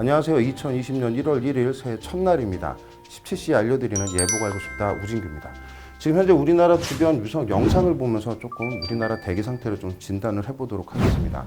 안녕하세요. 2020년 1월 1일 새해 첫날입니다. 17시에 알려드리는 예보가 알고 싶다 우진규입니다. 지금 현재 우리나라 주변 위성 영상을 보면서 조금 우리나라 대기 상태를 좀 진단을 해보도록 하겠습니다.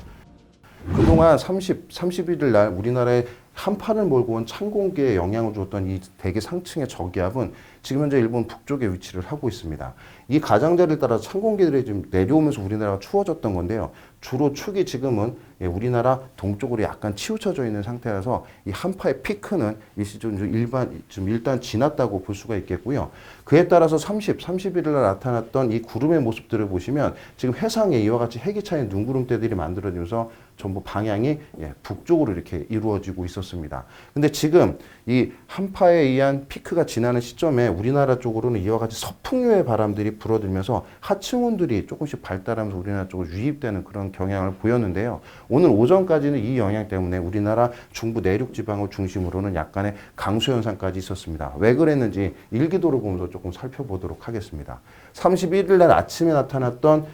그동안 31일 날 우리나라에 한파를 몰고 온 찬공기에 영향을 줬던 이 대기 상층의 저기압은 지금 현재 일본 북쪽에 위치를 하고 있습니다. 이 가장자리를 따라 찬공기들이 지금 내려오면서 우리나라가 추워졌던 건데요. 주로 축이 지금은 우리나라 동쪽으로 약간 치우쳐져 있는 상태라서 이 한파의 피크는 일시적으로 일단 지났다고 볼 수가 있겠고요. 그에 따라서 31일 날 나타났던 이 구름의 모습들을 보시면 지금 해상에 이와 같이 해기 차인 눈구름대들이 만들어지면서 전부 방향이 북쪽으로 이렇게 이루어지고 있었습니다. 근데 지금 이 한파에 의한 피크가 지나는 시점에 우리나라 쪽으로는 이와 같이 서풍류의 바람들이 불어들면서 하층온들이 조금씩 발달하면서 우리나라 쪽으로 유입되는 그런 경향을 보였는데요. 오늘 오전까지는 이 영향 때문에 우리나라 중부 내륙 지방을 중심으로는 약간의 강수 현상까지 있었습니다. 왜 그랬는지 일기도를 보면서 조금 살펴보도록 하겠습니다. 31일 날 아침에 나타났던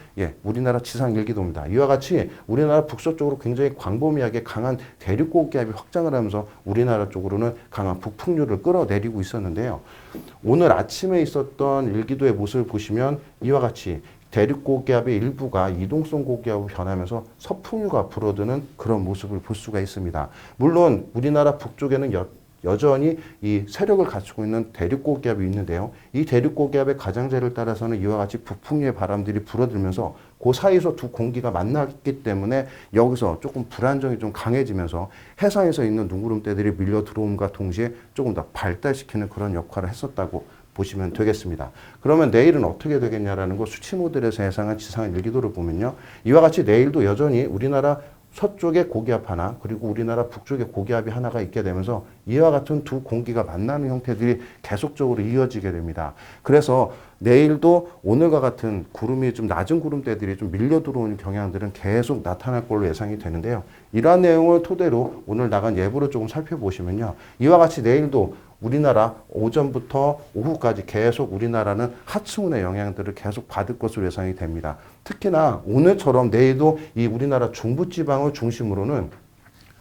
우리나라 지상 일기도입니다. 이와 같이 우리나라 북서쪽으로 굉장히 광범위하게 강한 대륙고기압이 확장을 하면서 우리나라 쪽으로는 강한 북풍류를 끌어내리고 있었는데요. 오늘 아침에 있었던 일기도의 모습을 보시면 이와 같이 대륙고기압의 일부가 이동성 고기압으로 변하면서 서풍류가 불어드는 그런 모습을 볼 수가 있습니다. 물론 우리나라 북쪽에는 여전히 이 세력을 갖추고 있는 대륙고기압이 있는데요. 이 대륙고기압의 가장자리를 따라서는 이와 같이 북풍류의 바람들이 불어들면서 그 사이에서 두 공기가 만났기 때문에 여기서 조금 불안정이 좀 강해지면서 해상에서 있는 눈구름대들이 밀려 들어옴과 동시에 조금 더 발달시키는 그런 역할을 했었다고 보시면 되겠습니다. 그러면 내일은 어떻게 되겠냐라는 거 수치 모델에서 예상한 지상 일기도를 보면요. 이와 같이 내일도 여전히 우리나라 서쪽에 고기압 하나 그리고 우리나라 북쪽에 고기압이 하나가 있게 되면서 이와 같은 두 공기가 만나는 형태들이 계속적으로 이어지게 됩니다. 그래서 내일도 오늘과 같은 구름이 좀 낮은 구름대들이 좀 밀려 들어오는 경향들은 계속 나타날 걸로 예상이 되는데요. 이러한 내용을 토대로 오늘 나간 예보를 조금 살펴보시면요. 이와 같이 내일도 우리나라 오전부터 오후까지 계속 우리나라는 하층운의 영향들을 계속 받을 것으로 예상이 됩니다. 특히나 오늘처럼 내일도 이 우리나라 중부지방을 중심으로는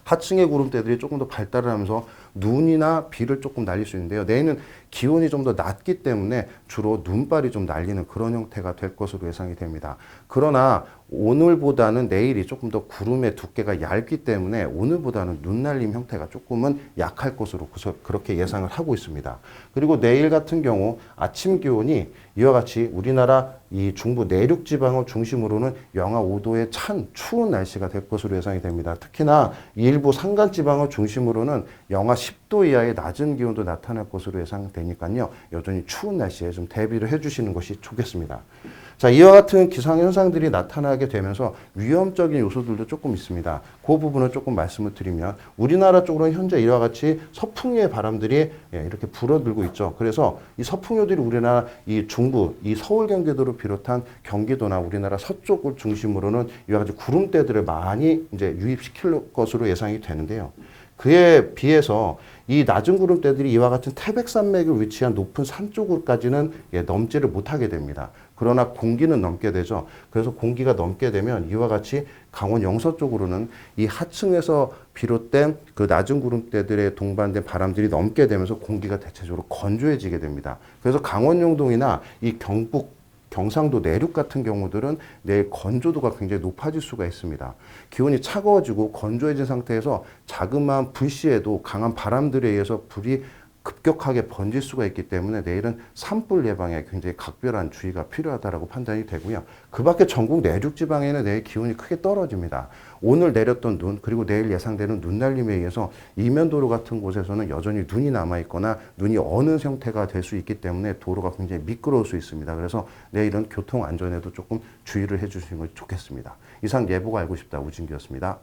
하층의 구름대들이 조금 더 발달을 하면서 눈이나 비를 조금 날릴 수 있는데요. 내일은 기온이 좀 더 낮기 때문에 주로 눈발이 좀 날리는 그런 형태가 될 것으로 예상이 됩니다. 그러나 오늘보다는 내일이 조금 더 구름의 두께가 얇기 때문에 오늘보다는 눈 날림 형태가 조금은 약할 것으로 그렇게 예상을 하고 있습니다. 그리고 내일 같은 경우 아침 기온이 이와 같이 우리나라 이 중부 내륙 지방을 중심으로는 영하 5도의 찬 추운 날씨가 될 것으로 예상이 됩니다. 특히나 일부 산간 지방을 중심으로는 영하 10도 이하의 낮은 기온도 나타날 것으로 예상되니까요. 여전히 추운 날씨에 좀 대비를 해주시는 것이 좋겠습니다. 자, 이와 같은 기상현상들이 나타나게 되면서 위험적인 요소들도 조금 있습니다. 그 부분을 조금 말씀을 드리면 우리나라 쪽으로는 현재 이와 같이 서풍류의 바람들이 이렇게 불어들고 있죠. 그래서 이 서풍류들이 우리나라 이 중부, 이 서울 경기도를 비롯한 경기도나 우리나라 서쪽을 중심으로는 이와 같이 구름대들을 많이 이제 유입시킬 것으로 예상이 되는데요. 그에 비해서 이 낮은 구름대들이 이와 같은 태백산맥을 위치한 높은 산 쪽으로까지는 넘지를 못하게 됩니다. 그러나 공기는 넘게 되죠. 그래서 공기가 넘게 되면 이와 같이 강원 영서 쪽으로는 이 하층에서 비롯된 그 낮은 구름대들의 동반된 바람들이 넘게 되면서 공기가 대체적으로 건조해지게 됩니다. 그래서 강원 영동이나 이 경상도 내륙 같은 경우들은 내일 건조도가 굉장히 높아질 수가 있습니다. 기온이 차가워지고 건조해진 상태에서 자그마한 불씨에도 강한 바람들에 의해서 불이 급격하게 번질 수가 있기 때문에 내일은 산불 예방에 굉장히 각별한 주의가 필요하다고 판단이 되고요. 그 밖에 전국 내륙 지방에는 내일 기온이 크게 떨어집니다. 오늘 내렸던 눈 그리고 내일 예상되는 눈 날림에 의해서 이면도로 같은 곳에서는 여전히 눈이 남아있거나 눈이 어느 형태가 될 수 있기 때문에 도로가 굉장히 미끄러울 수 있습니다. 그래서 내일은 교통 안전에도 조금 주의를 해주시는 것이 좋겠습니다. 이상 예보가 알고 싶다 우진규였습니다.